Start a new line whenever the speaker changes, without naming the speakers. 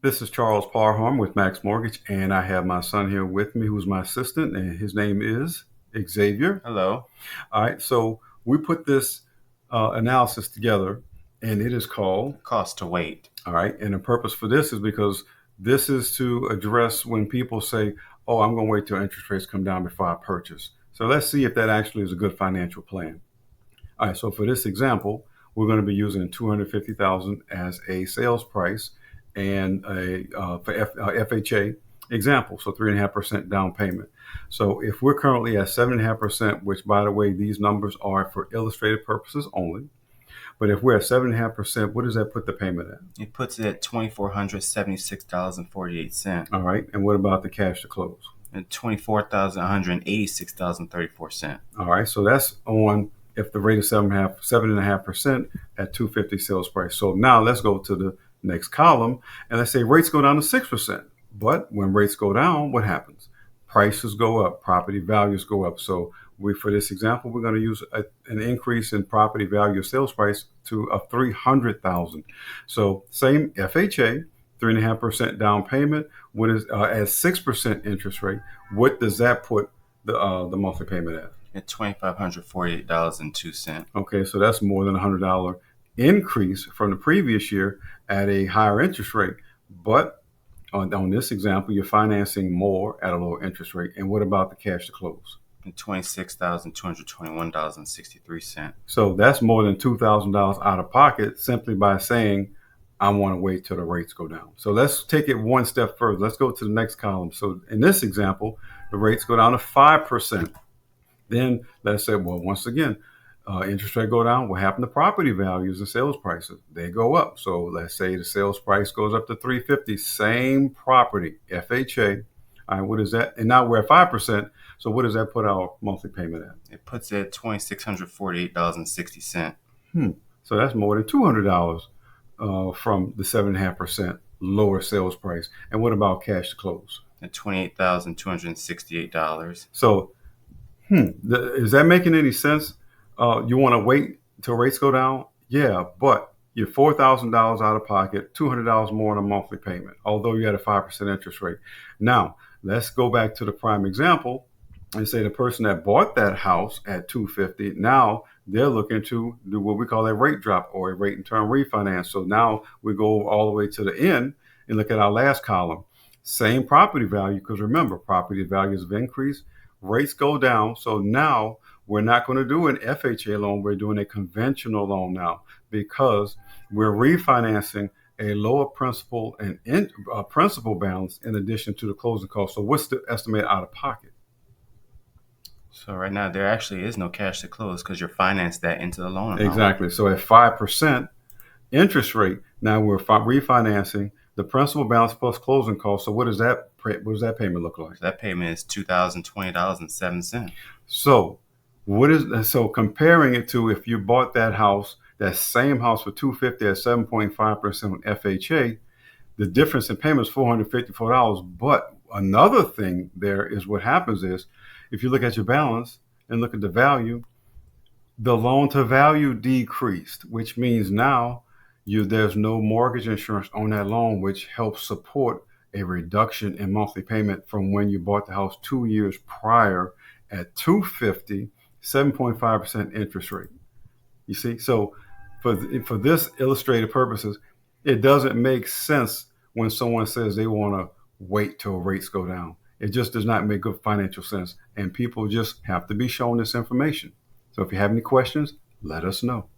This is Charles Parham with Max Mortgage, and I have my son here with me, who's my assistant, and his name is Xavier.
Hello.
All right, so we put this analysis together, and it is called,
Cost to wait.
all right, and the purpose for this is because this is to address when people say, oh, I'm going to wait till interest rates come down before I purchase. So let's see if that actually is a good financial plan. All right, so for this example, we're going to be using 250,000 as a sales price and for FHA example, so 3.5% down payment. So if we're currently at 7.5%, which by the way, these numbers are for illustrative purposes only, but if we're at 7.5%, what does that put the payment at?
It puts it at $2,476.48
All right, and what about the cash to close?
and $24,186.34.
All right, so that's on if the rate is 7.5% at 250 sales price. So now let's go to the next column and let's say rates go down to 6%. But when rates go down, what happens? Prices go up, property values go up. So for this example, we're going to use an increase in property value sales price to a 300,000. So same FHA, 3.5% down payment. What is at 6% interest rate? What does that put the monthly payment at?
At $2,548.02.
Okay, so that's more than $100 increase from the previous year at a higher interest rate. But on this example, you're financing more at a lower interest rate. And what about the cash to close?
And $26,221.63.
So that's more than $2,000 out of pocket simply by saying, I want to wait till the rates go down. So let's take it one step further. Let's go to the next column. So in this example, the rates go down to 5%. Then let's say, well, once again, interest rate go down. What happened to property values and sales prices? They go up. So let's say the sales price goes up to 350. Same property, FHA. All right, what is that? And now we're at 5%. So what does that put our monthly payment at?
It puts it at $2,648.60.
So that's more than $200 from the 7.5% lower sales price. And what about cash to close?
At $28,268.
So is that making any sense? You want to wait till rates go down? Yeah, but you're $4,000 out of pocket, $200 more in a monthly payment, although you had a 5% interest rate. Now, let's go back to the prime example and say the person that bought that house at 250, now they're looking to do what we call a rate drop or a rate and term refinance. So now we go all the way to the end and look at our last column. Same property value, because remember, property values have increased, rates go down. So now we're not going to do an FHA loan. We're doing a conventional loan now because we're refinancing a lower principal and principal balance in addition to the closing cost. So what's the estimate out of pocket?
So right now there actually is no cash to close because you're financed that into the loan amount.
Exactly. So at 5% interest rate, now we're refinancing the principal balance plus closing costs. So what does that payment look like?
So that payment is $2,020.07.
So comparing it to if you bought that house, that same house for $250 at 7.5% on FHA, the difference in payment is $454. But another thing there is what happens is if you look at your balance and look at the value, the loan to value decreased, which means now there's no mortgage insurance on that loan, which helps support a reduction in monthly payment from when you bought the house 2 years prior at 250, 7.5% interest rate. You see, so for this illustrative purposes, it doesn't make sense when someone says they want to wait till rates go down. It just does not make good financial sense. And people just have to be shown this information. So if you have any questions, let us know.